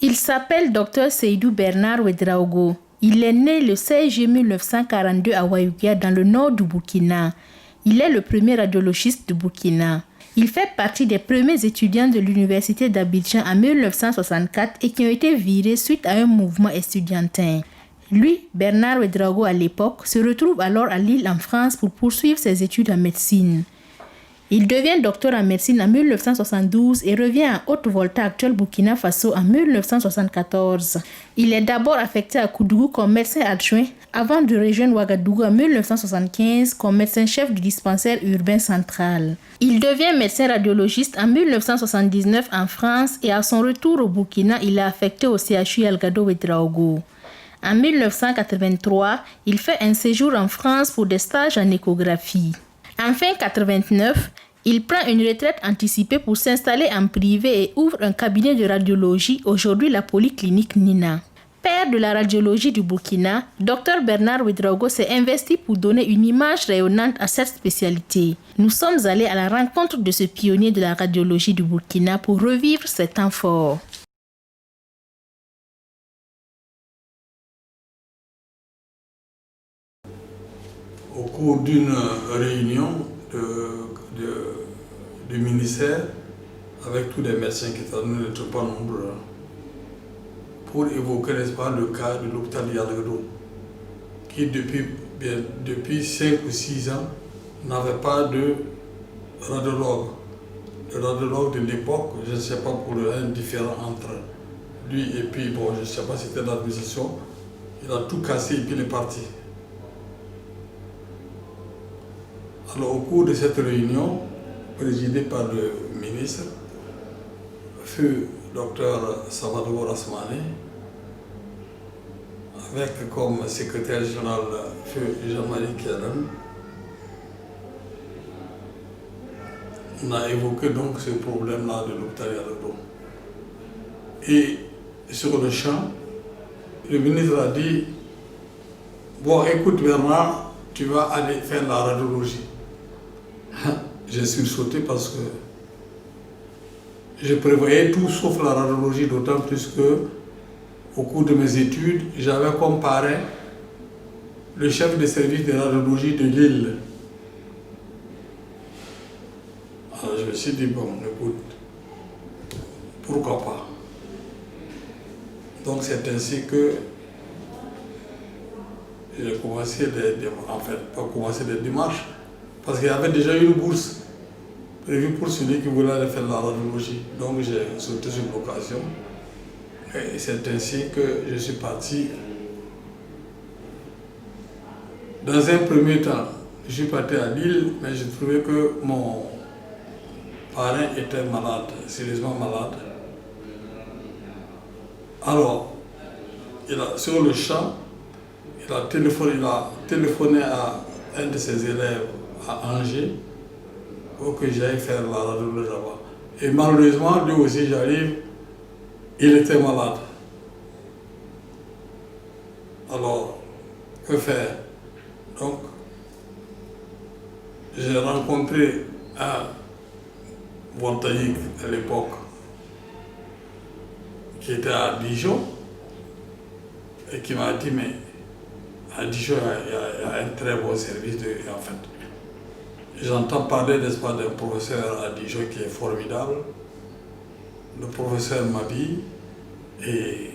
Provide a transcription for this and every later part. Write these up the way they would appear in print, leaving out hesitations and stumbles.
Il s'appelle Dr Seydou Bernard Ouedraogo. Il est né le 16 juillet 1942 à Ouaouia, dans le nord du Burkina. Il est le premier radiologiste du Burkina. Il fait partie des premiers étudiants de l'université d'Abidjan en 1964 et qui ont été virés suite à un mouvement estudiantin. Lui, Bernard Ouedraogo à l'époque, se retrouve alors à Lille en France pour poursuivre ses études en médecine. Il devient docteur en médecine en 1972 et revient à Haute-Volta, actuel Burkina Faso, en 1974. Il est d'abord affecté à Koudougou comme médecin adjoint avant de rejoindre Ouagadougou en 1975 comme médecin-chef du dispensaire urbain central. Il devient médecin radiologiste en 1979 en France et à son retour au Burkina, il est affecté au CHU Elgado Ouedraogo. En 1983, il fait un séjour en France pour des stages en échographie. En fin 1989, il prend une retraite anticipée pour s'installer en privé et ouvre un cabinet de radiologie, aujourd'hui la polyclinique Nina. Père de la radiologie du Burkina, Dr Bernard Ouedraogo s'est investi pour donner une image rayonnante à cette spécialité. Nous sommes allés à la rencontre de ce pionnier de la radiologie du Burkina pour revivre ces temps forts. Au cours d'une réunion du ministère avec tous les médecins qui étaient, nous n'étions pas nombreux, pour évoquer, n'est-ce pas, le cas de l'hôpital Yalgado, qui depuis 5 ou 6 ans n'avait pas de radiologue. Le radiologue de l'époque, je ne sais pas pour un différent entre lui et puis, bon, je ne sais pas si c'était l'administration, il a tout cassé et puis il est parti. Alors, au cours de cette réunion, présidée par le ministre, fut Dr Salvador Asmani, avec comme secrétaire général fut Jean-Marie Kéran. On a évoqué donc ce problème-là de l'hôpital Yalgado. Et sur le champ, le ministre a dit, bon, écoute Bernard, tu vas aller faire la radiologie. J'ai sursauté parce que je prévoyais tout sauf la radiologie, d'autant plus que au cours de mes études, j'avais comparé le chef de service de radiologie de Lille. Alors je me suis dit, bon, écoute, pourquoi pas? Donc c'est ainsi que j'ai commencé les démarches, parce qu'il y avait déjà une bourse prévue pour celui qui voulait aller faire la radiologie. Donc j'ai sauté sur l'occasion. Et c'est ainsi que je suis parti. Dans un premier temps, je suis parti à Lille, mais j'ai trouvé que mon parrain était malade, sérieusement malade. Alors, sur le champ, il a téléphoné à un de ses élèves à Angers pour que j'aille faire la radiologie là-bas. Et malheureusement, lui aussi, j'arrive, il était malade. Alors, que faire? Donc, j'ai rencontré un voltaïque à l'époque qui était à Dijon et qui m'a dit, mais à Dijon, il y a un très bon service. En fait, j'entends parler, n'est-ce pas, d'un professeur à Dijon qui est formidable, le professeur Mabi, et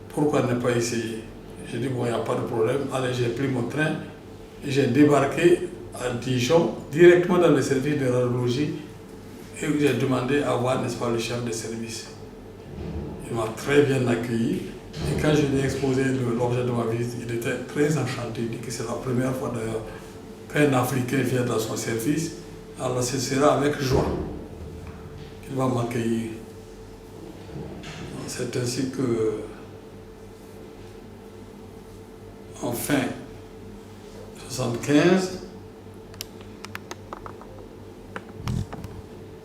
pourquoi ne pas essayer? J'ai dit, bon, il n'y a pas de problème. Allez, j'ai pris mon train, j'ai débarqué à Dijon, directement dans le service de radiologie, et j'ai demandé à voir, n'est-ce pas, le chef de service. Il m'a très bien accueilli. Et quand je lui ai exposé l'objet de ma visite, il était très enchanté. Il dit que c'est la première fois d'ailleurs qu'un Africain vient dans son service. Alors ce sera avec joie qu'il va m'accueillir. C'est ainsi que, en fin 1975,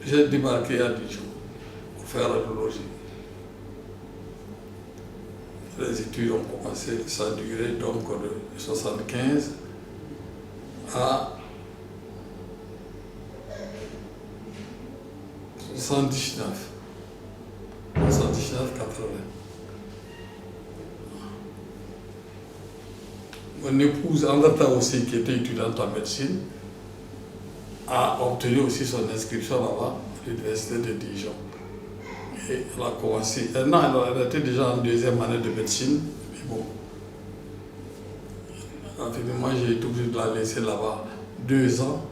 j'ai débarqué à Dijon pour faire la radiologie. Les études ont commencé, ça a duré donc de 1975 à 1979. 79-80. Mon épouse, entre-temps aussi, qui était étudiante en médecine, a obtenu aussi son inscription là-bas, à l'université de Dijon. Et elle a commencé. Non, elle était déjà en deuxième année de médecine. Mais bon. Moi, j'ai été obligé de la laisser là-bas 2 ans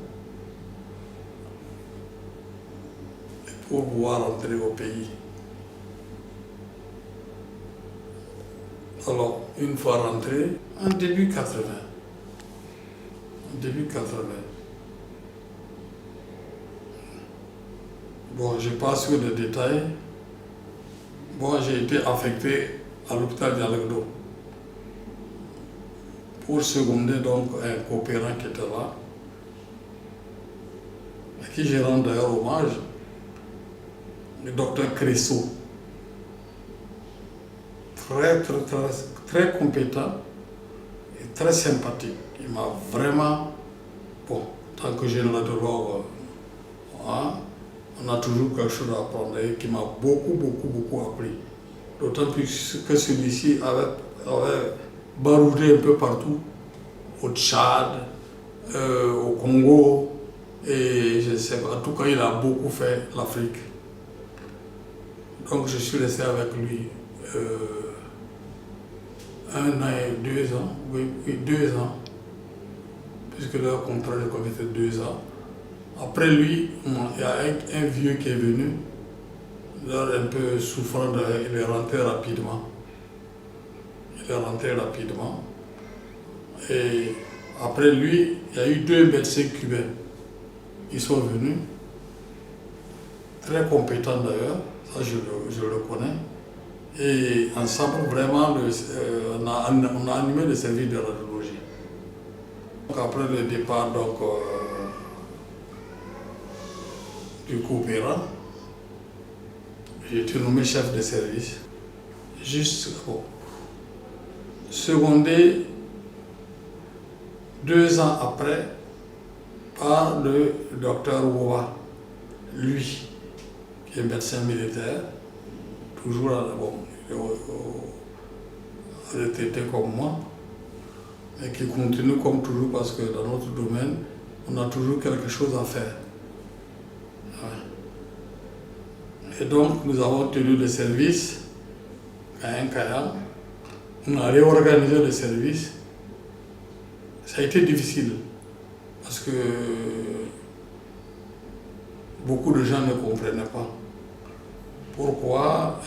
pour pouvoir rentrer au pays. Alors, une fois rentré, en début 80. En début 80. Bon, je passe sur les détails. Bon, j'ai été affecté à l'hôpital d'Alagdo pour seconder donc un coopérant qui était là, à qui je rends d'ailleurs hommage, le docteur Cressot. Très compétent et très sympathique. Il m'a vraiment, bon, tant que j'ai radiologue, on a toujours quelque chose à apprendre et qui m'a beaucoup appris. D'autant plus que celui-ci avait baroudé un peu partout, au Tchad, au Congo, et je sais pas, en tout cas il a beaucoup fait l'Afrique. Donc je suis resté avec lui 1 an et 2 ans, oui 2 ans, puisque leur contrat de Covid était 2 ans. Après lui, il y a un vieux qui est venu, un peu souffrant, il est rentré rapidement. Et après lui, il y a eu 2 médecins cubains. Ils sont venus, très compétents d'ailleurs, ça je le connais. Et ensemble, vraiment, on a animé le service de radiologie. Donc, après le départ du coopérant, j'ai été nommé chef de service. Juste secondé 2 ans après par le docteur Ouwa, lui, qui est médecin militaire, toujours retraité comme moi, et qui continue comme toujours parce que dans notre domaine, on a toujours quelque chose à faire. Et donc, nous avons tenu le service, Kayan, on a réorganisé le service. Ça a été difficile, parce que beaucoup de gens ne comprenaient pas pourquoi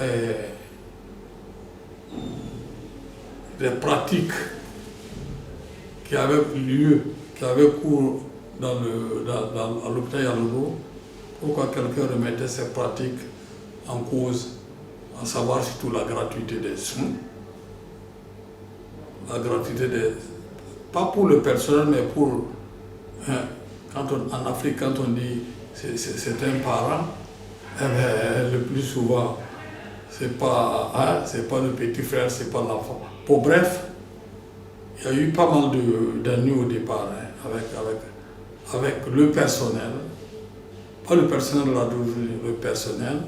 des pratiques qui avaient lieu, qui avaient cours à l'hôpital Yalogo, pourquoi quelqu'un remettait ces pratiques en cause, à savoir surtout la gratuité des soins, la gratuité pas pour le personnel, mais pour, en Afrique, quand on dit c'est un parent, eh bien, le plus souvent, c'est pas le petit frère, c'est pas l'enfant. Pour bref, il y a eu pas mal d'années au départ avec le personnel, pas le personnel de la radiologie, le personnel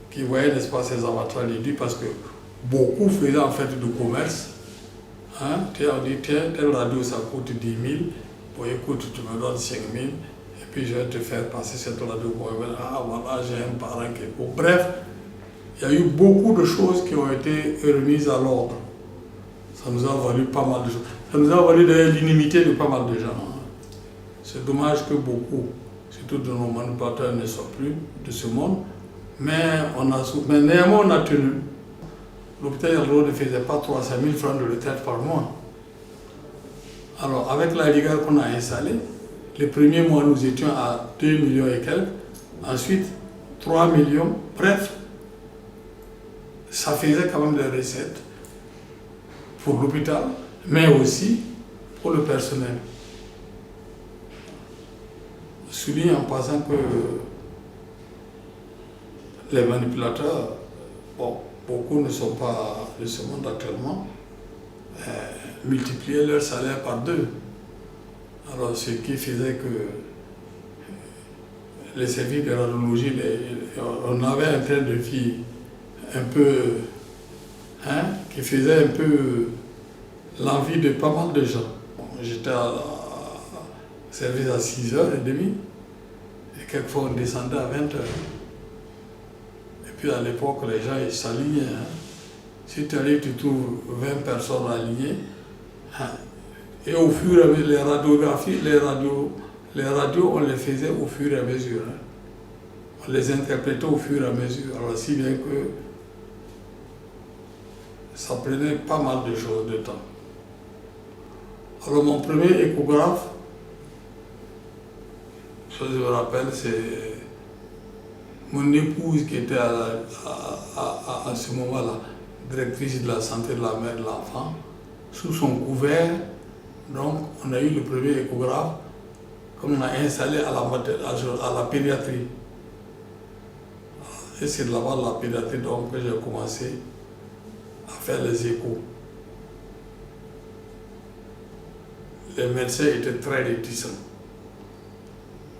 qui voyait, n'est-ce pas, ses avantages réduits parce que beaucoup faisaient en fait du commerce. Tu as dit, tiens, telle radio ça coûte 10 000, bon écoute, tu me donnes 5 000, et puis je vais te faire passer cette radio. Voilà, j'ai un parent qui est beau. Bref, il y a eu beaucoup de choses qui ont été remises à l'ordre. Ça nous a valu pas mal de choses. Ça nous a valu l'inimité de pas mal de gens. C'est dommage que beaucoup, surtout de nos manipulateurs, ne soient plus de ce monde, mais néanmoins on a tenu. L'hôpital Yalogo ne faisait pas 300 000 francs de retraite par mois. Alors, avec la rigueur qu'on a installée, les premiers mois, nous étions à 2 millions et quelques. Ensuite, 3 millions. Bref, ça faisait quand même des recettes pour l'hôpital, mais aussi pour le personnel. Je souligne en passant que les manipulateurs, bon, beaucoup ne sont pas de ce monde actuellement, multiplier leur salaire par 2. Alors, ce qui faisait que les services de radiologie, on avait un train de vie un peu, qui faisait un peu l'envie de pas mal de gens. J'étais à service à 6h30 et quelquefois on descendait à 20h. Et puis à l'époque, les gens ils s'alignaient. Si tu arrives, tu trouves 20 personnes alignées. Et au fur et à mesure, les radiographies, les radios, on les faisait au fur et à mesure. On les interprétait au fur et à mesure. Alors si bien que ça prenait pas mal de choses de temps. Alors mon premier échographe, ça je me rappelle, c'est mon épouse qui était à ce moment-là directrice de la santé de la mère et de l'enfant. Sous son couvert, donc on a eu le premier échographe, comme on a installé à la pédiatrie. Et c'est là-bas de la pédiatrie donc, que j'ai commencé à faire les échos. Les médecins étaient très réticents,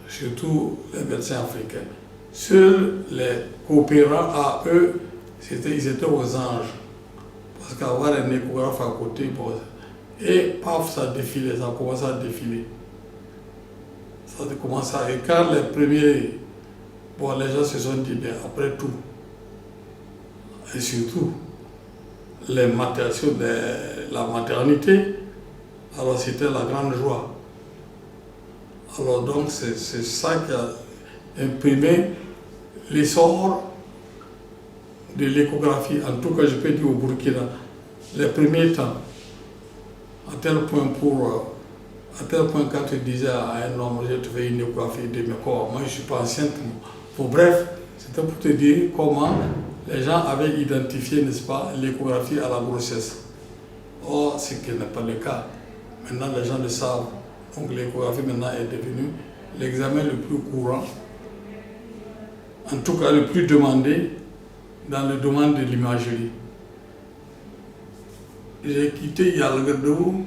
surtout les médecins africains. Seuls les coopérants, à eux, ils étaient aux anges. Parce qu'avoir un échographe à côté, bon, et paf, ça défilait, ça a commencé à défiler. Ça a commencé à... Et quand les premiers... Bon, les gens se sont dit, bien, après tout, et surtout, la maternité, alors c'était la grande joie. Alors donc, c'est ça qui a imprimé l'essor de l'échographie, en tout cas je peux dire au Burkina, les premiers temps, à tel point quand tu disais à un homme, je te fais une échographie, il dit, mais quoi, moi je ne suis pas enceinte. Bon, bref, c'était pour te dire comment les gens avaient identifié, n'est-ce pas, l'échographie à la grossesse. Or, ce qui n'est pas le cas. Maintenant, les gens le savent. Donc l'échographie maintenant est devenue l'examen le plus courant, en tout cas le plus demandé dans le domaine de l'imagerie. J'ai quitté Yalgadou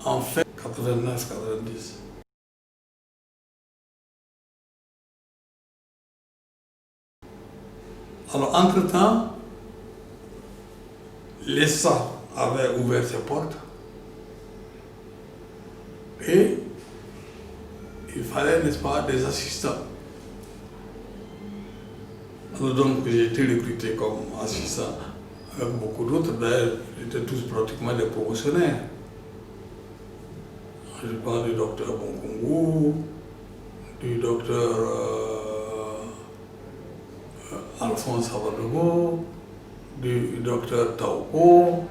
en fait 89-90. Alors entre-temps, l'ESA avait ouvert ses portes et il fallait, n'est-ce pas, des assistants. Alors donc j'ai été recruté comme assistant avec beaucoup d'autres, d'ailleurs, ils étaient tous pratiquement des promotionnaires. Je parle du docteur Bonkongo, du docteur Alphonse Savadogo, du docteur Taoko,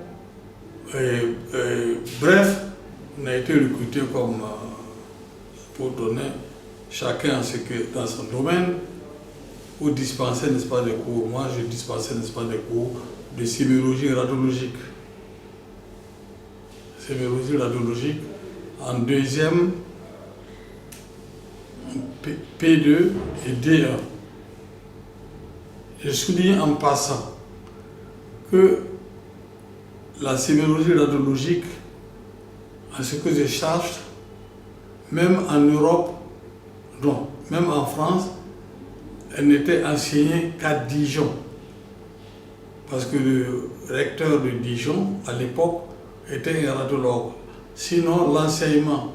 bref, on a été recrutés comme pour donner chacun ce que dans son domaine, pour dispenser, n'est-ce pas, des cours. Moi, je dispensais, n'est-ce pas, des cours de sémiologie radiologique. Sémiologie radiologique en deuxième, P2 et D1. Je souligne en passant que la sémiologie radiologique, en ce que je cherche, même en Europe, non, même en France, elle n'était enseignée qu'à Dijon. Parce que le recteur de Dijon, à l'époque, était un radiologue. Sinon, l'enseignement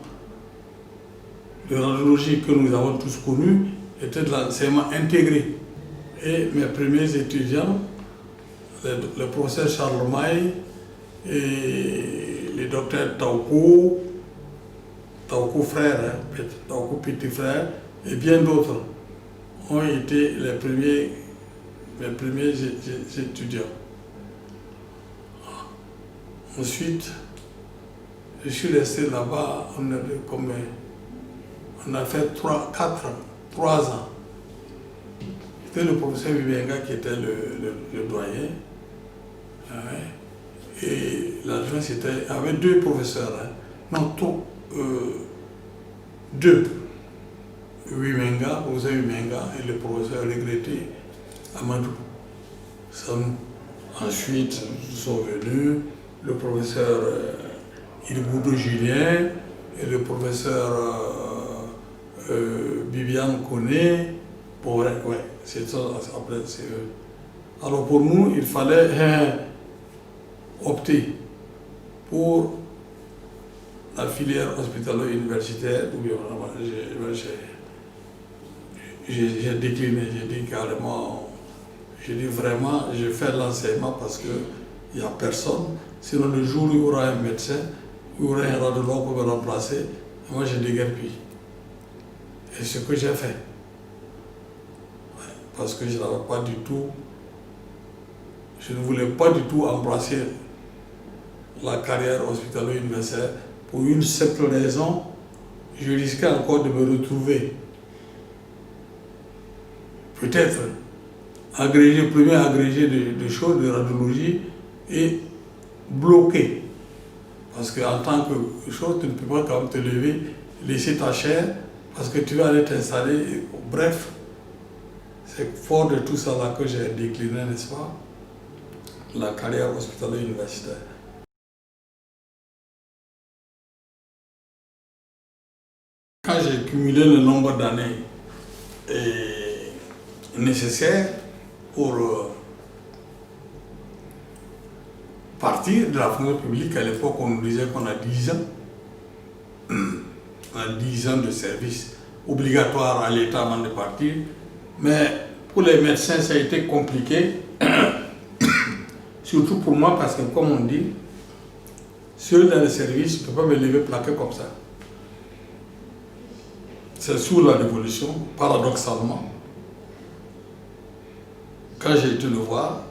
de radiologie que nous avons tous connu était de l'enseignement intégré. Et mes premiers étudiants, le professeur Charles Maille et le docteur Taoko frère, Taoko petit frère, et bien d'autres, ont été mes premiers étudiants. Ensuite, je suis resté là-bas, on a fait 3 ans. C'était le professeur Vibenga qui était le doyen. Et l'adjoint, c'était avec 2 professeurs. Deux. Professeur Vibenga et le professeur regretté Amadou Sanou. Ensuite, sont venus le professeur Ilboudou Julien et le professeur Bibiane Koné. Ouais, c'est ça. Après, alors pour nous, il fallait opter pour la filière hospitalo-universitaire. J'ai décliné, j'ai dit carrément, j'ai dit vraiment, je fais l'enseignement parce qu'il n'y a personne. Sinon, le jour où il y aura un médecin, où il y aura un radiologue pour me remplacer, moi je déguerpis. Et c'est ce que j'ai fait. Parce que je n'avais pas du tout, je ne voulais pas du tout embrasser la carrière hospitalo-universitaire pour une simple raison, je risquais encore de me retrouver peut-être premier agrégé de choses, de radiologie et bloqué. Parce qu'en tant que chose, tu ne peux pas quand même te lever, laisser ta chair, parce que tu vas aller t'installer. Bref, c'est fort de tout ça là que j'ai décliné, n'est-ce pas, la carrière hospitalo-universitaire. Quand j'ai cumulé le nombre d'années nécessaires pour partir de la fonction publique, à l'époque on nous disait qu'on a 10 ans. On a 10 ans de service obligatoire à l'État avant de partir. Mais pour les médecins, ça a été compliqué. Surtout pour moi, parce que comme on dit, seul dans le service, je ne peux pas me lever plaqué comme ça. C'est sous la Révolution, paradoxalement. Quand j'ai été le voir,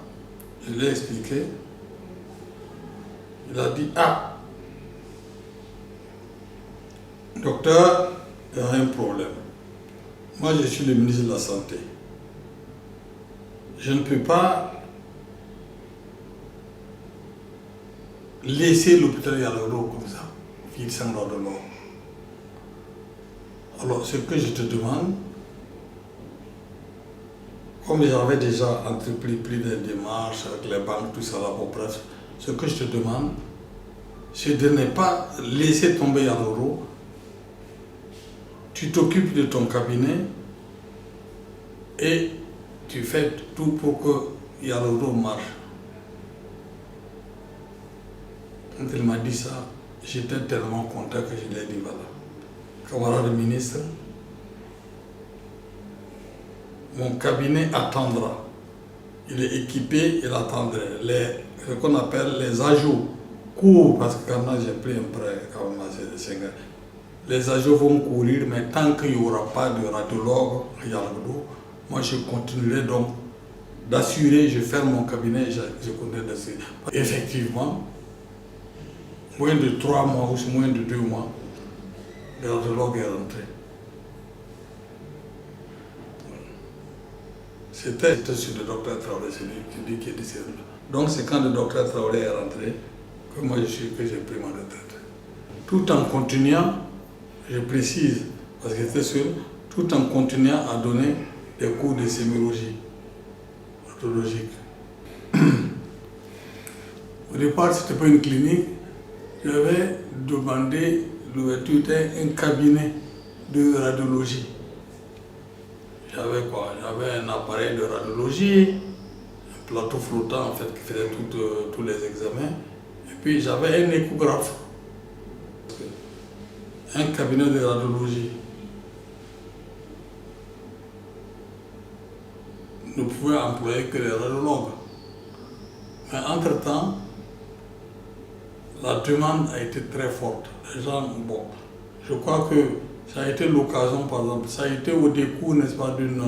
je l'ai expliqué. Il a dit, ah, docteur, il y a un problème. Moi, je suis le ministre de la Santé. Je ne peux pas laisser l'hôpital Yaloro comme ça, qu'il s'en va de l'or. Alors, ce que je te demande, comme j'avais déjà entrepris plus de démarches avec les banques, tout ça là, bon, bref, ce que je te demande, c'est de ne pas laisser tomber Yaloro. Tu t'occupes de ton cabinet et tu fais tout pour que Yaloro marche. Quand il m'a dit ça, j'étais tellement content que je lui ai dit voilà. Camarade ministre, mon cabinet attendra. Il est équipé, il attendra. Ce qu'on appelle les ajouts courts, parce que quand j'ai pris un prêt, quand même, c'est de 5 ans. Les ajouts vont courir, mais tant qu'il n'y aura pas de radiologue, moi je continuerai donc d'assurer, je ferme mon cabinet, je continuerai d'assurer. Effectivement, moins de 3 mois ou moins de 2 mois, le radiologue est rentré. C'était sur le docteur Traoré, c'est lui qui est décédé. Donc c'est quand le docteur Traoré est rentré que moi j'ai pris ma retraite. Tout en continuant, je précise, parce que c'était sûr, tout en continuant à donner des cours de sémiologie radiologique. Au départ, ce n'était pas une clinique. J'avais demandé l'ouverture d'un cabinet de radiologie. J'avais quoi? J'avais un appareil de radiologie, un plateau flottant en fait qui faisait tous les examens. Et puis j'avais un échographe. Un cabinet de radiologie ne pouvait employer que les radiologues. Mais entre-temps, la demande a été très forte. Les gens, bon, je crois que ça a été l'occasion, par exemple, ça a été au décours, n'est-ce pas, d'une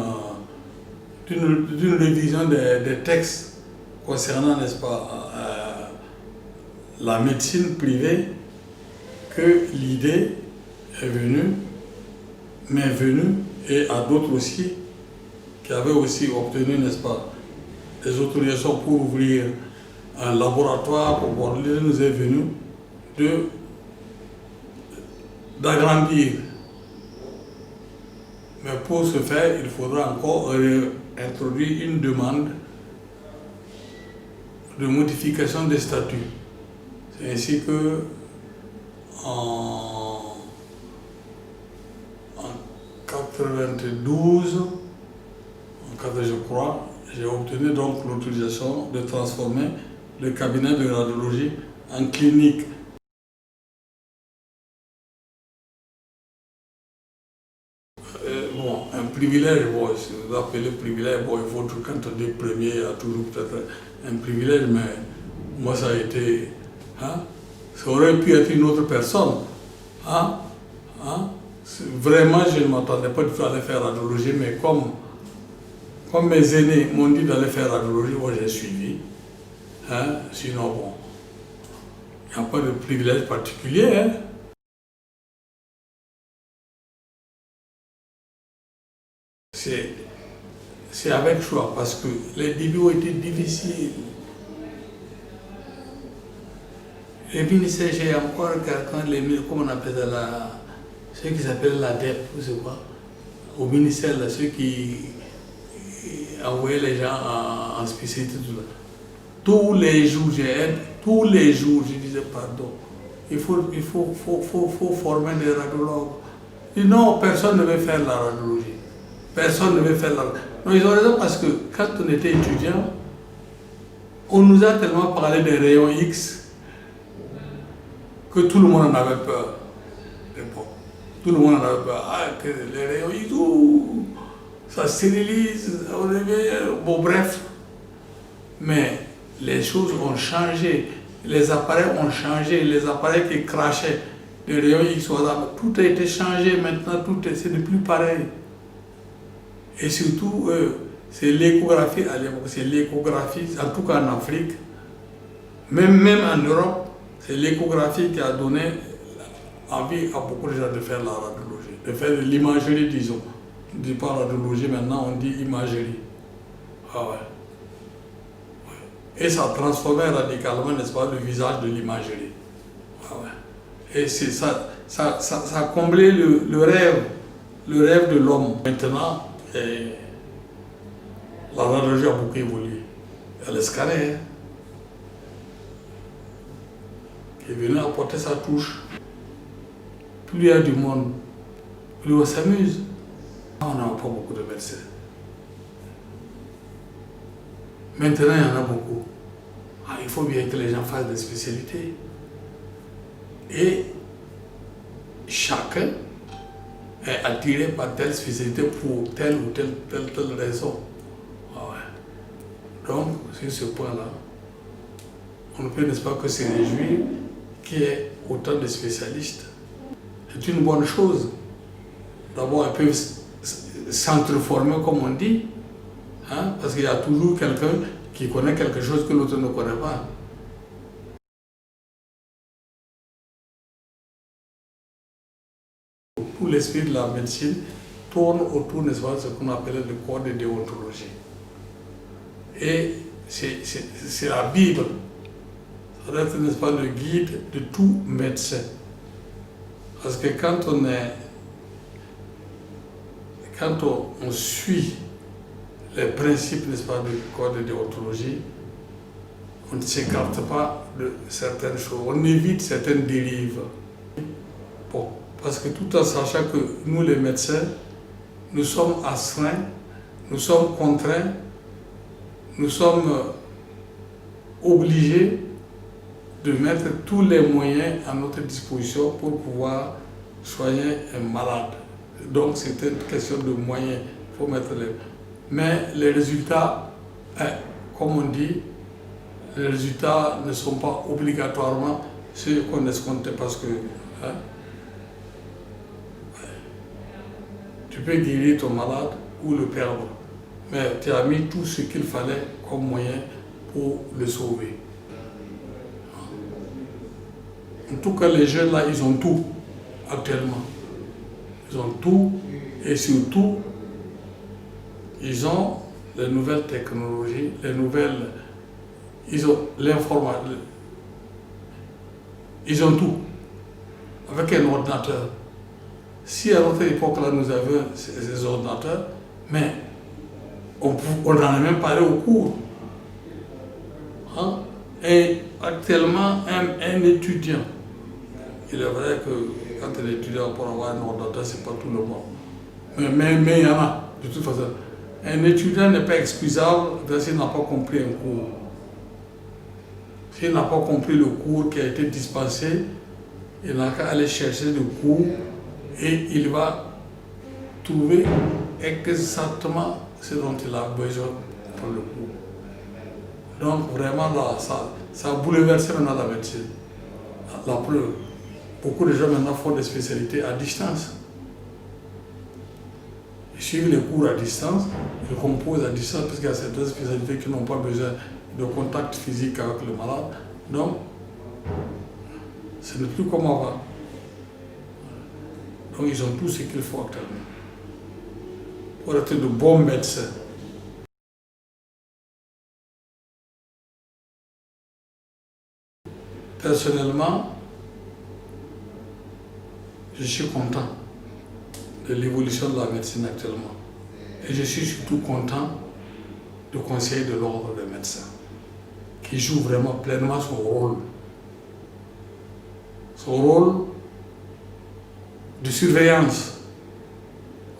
révision des textes concernant, n'est-ce pas, la médecine privée, que l'idée est venue, m'est venue, et à d'autres aussi, qui avaient aussi obtenu, n'est-ce pas, des autorisations pour ouvrir un laboratoire, pour voir, l'idée nous est venue d'agrandir. Mais pour ce faire, il faudra encore introduire une demande de modification des statuts. C'est ainsi que en 92, je crois, j'ai obtenu donc l'autorisation de transformer le cabinet de radiologie en clinique. Bon, un privilège, bon, si vous appelez privilège, bon, il faut tout, quand on est premier, il y a toujours peut-être un privilège, mais moi ça a été, hein, ça aurait pu être une autre personne. Hein, hein. Vraiment, je ne m'attendais pas du tout à aller faire radiologie, mais comme mes aînés m'ont dit d'aller faire radiologie, moi j'ai suivi. Hein, sinon, bon, il n'y a pas de privilège particulier. Hein. C'est avec choix, parce que les débuts ont été difficiles. Les ministères, j'ai encore quelqu'un, comment on appelle ça, ceux qui s'appellent la DEP, ou c'est quoi, au ministère, là, ceux qui envoyaient les gens en spécialité, tout là. Tous les jours, je disais pardon, il faut former des radiologues. Et non, personne ne veut faire la radiologie. Personne ne veut faire la radiologie. Non, ils ont raison parce que quand on était étudiant, on nous a tellement parlé des rayons X que tout le monde en avait peur. Tout le monde en avait peur. Ah, que les rayons X, ça stérilise, on réveille. Bon, bref. Mais les choses ont changé. Les appareils ont changé. Les appareils qui crachaient, les rayons X, tout a été changé. Maintenant, c'est de plus pareil. Et surtout, c'est l'échographie à l'époque. C'est l'échographie, en tout cas en Afrique, même en Europe, c'est l'échographie qui a donné envie à beaucoup de gens de faire la radiologie, de faire de l'imagerie, disons. On ne dit pas radiologie maintenant, on dit imagerie. Ah ouais. Et ça transformait radicalement, n'est-ce pas, le visage de l'imagerie. Ah ouais. Et ça a comblé le rêve de l'homme. Maintenant, la radiologie a beaucoup évolué. Il y a le scanner qui est venu apporter sa touche. Plus il y a du monde, plus on s'amuse. On n'a pas beaucoup de médecins. Maintenant, il y en a beaucoup. Ah, il faut bien que les gens fassent des spécialités. Et chacun est attiré par telle spécialité pour telle ou telle raison. Ah ouais. Donc, sur ce point-là, on ne peut, n'est-ce pas, que se réjouir qu'il y ait autant de spécialistes. C'est une bonne chose. D'abord, ils peuvent s'entreformer, comme on dit, hein, parce qu'il y a toujours quelqu'un qui connaît quelque chose que l'autre ne connaît pas. Tout l'esprit de la médecine tourne autour, n'est-ce pas, de ce qu'on appelle le code de déontologie. Et c'est la Bible. Ça doit être, n'est-ce pas, le guide de tout médecin. Parce que quand on suit les principes, n'est-ce pas, du code de déontologie, on ne s'écarte pas de certaines choses, on évite certaines dérives. Bon, parce que tout en sachant que nous, les médecins, nous sommes astreints, nous sommes contraints, nous sommes obligés de mettre tous les moyens à notre disposition pour pouvoir soigner un malade. Donc c'est une question de moyens, il faut mettre les... Mais les résultats, comme on dit, les résultats ne sont pas obligatoirement ceux qu'on escomptait parce que tu peux guérir ton malade ou le perdre, mais tu as mis tout ce qu'il fallait comme moyen pour le sauver. En tout cas, les jeunes là, ils ont tout actuellement. Ils ont tout et surtout, ils ont les nouvelles technologies, ils ont l'informatique, ils ont tout. Avec un ordinateur. Si à notre époque là, nous avions ces ordinateurs, mais on n'en a même pas allé au cours. Hein? Et actuellement, un étudiant, il est vrai que quand un étudiant pour avoir un ordinateur, ce n'est pas tout le monde. Mais il y en a, de toute façon. Un étudiant n'est pas excusable s'il n'a pas compris un cours. S'il n'a pas compris le cours qui a été dispensé, il n'a qu'à aller chercher le cours et il va trouver exactement ce dont il a besoin pour le cours. Donc vraiment là, ça a bouleversé maintenant la médecine. La preuve, beaucoup de gens maintenant font des spécialités à distance. Ils suivent les cours à distance, ils composent à distance parce qu'il y a certaines spécialités qui n'ont pas besoin de contact physique avec le malade. Donc, ce n'est plus comme avant. Donc, ils ont tout ce qu'il faut actuellement pour être de bons médecins. Personnellement, je suis content de l'évolution de la médecine actuellement. Et je suis surtout content du Conseil de l'ordre des médecins, qui joue vraiment pleinement son rôle. Son rôle de surveillance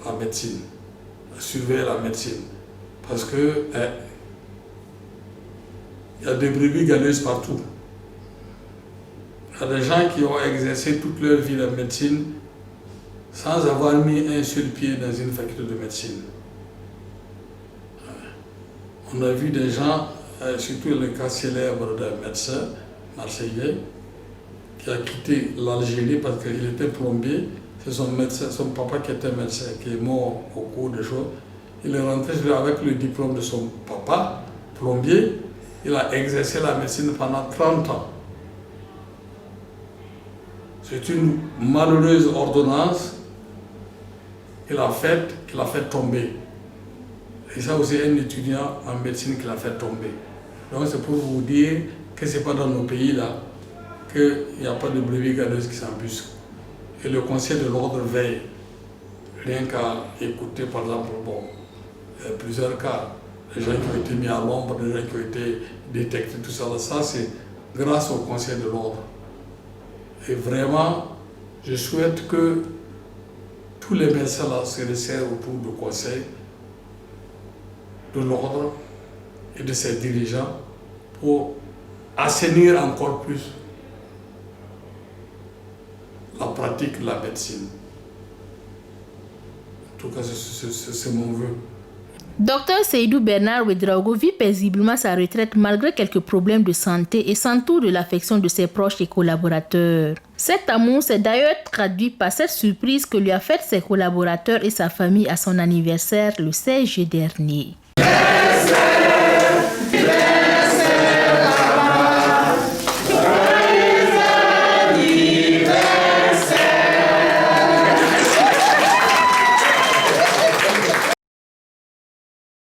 de la médecine, de surveiller la médecine. Parce que il y a des brebis galeuses partout. Il y a des gens qui ont exercé toute leur vie la médecine sans avoir mis un seul pied dans une faculté de médecine. On a vu des gens, surtout le cas célèbre d'un médecin marseillais, qui a quitté l'Algérie parce qu'il était plombier. C'est son papa qui était médecin, qui est mort au cours des choses. Il est rentré avec le diplôme de son papa, plombier. Il a exercé la médecine pendant 30 ans. C'est une malheureuse ordonnance qu'il a fait tomber. Et ça aussi, un étudiant en médecine qui l'a fait tomber. Donc c'est pour vous dire que ce n'est pas dans nos pays là qu'il n'y a pas de brebis galeuses qui s'embusquent. Et le Conseil de l'ordre veille, rien qu'à écouter par exemple, plusieurs cas, des gens qui ont été mis à l'ombre, des gens qui ont été détectés, tout ça, ça c'est grâce au Conseil de l'ordre. Et vraiment, je souhaite que tous les médecins là se resserrent autour du Conseil de l'ordre et de ses dirigeants pour assainir encore plus la pratique de la médecine. En tout cas, c'est mon vœu. Dr Seydou Bernard Ouedraogo vit paisiblement sa retraite malgré quelques problèmes de santé et s'entoure de l'affection de ses proches et collaborateurs. Cet amour s'est d'ailleurs traduit par cette surprise que lui a faite ses collaborateurs et sa famille à son anniversaire le 16 juillet dernier.